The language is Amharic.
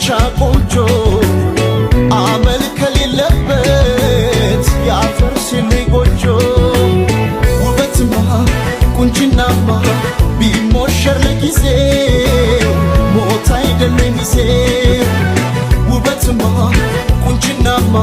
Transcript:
ብቻ ቆንጆ አመል ከሌለበት ያፈር ሲሉ ጎጆ ውበትማ ቁንጅናማ ቢሞሸር ለጊዜ ሞት አይደለም ሚዜ ውበትማ ቁንጅናማ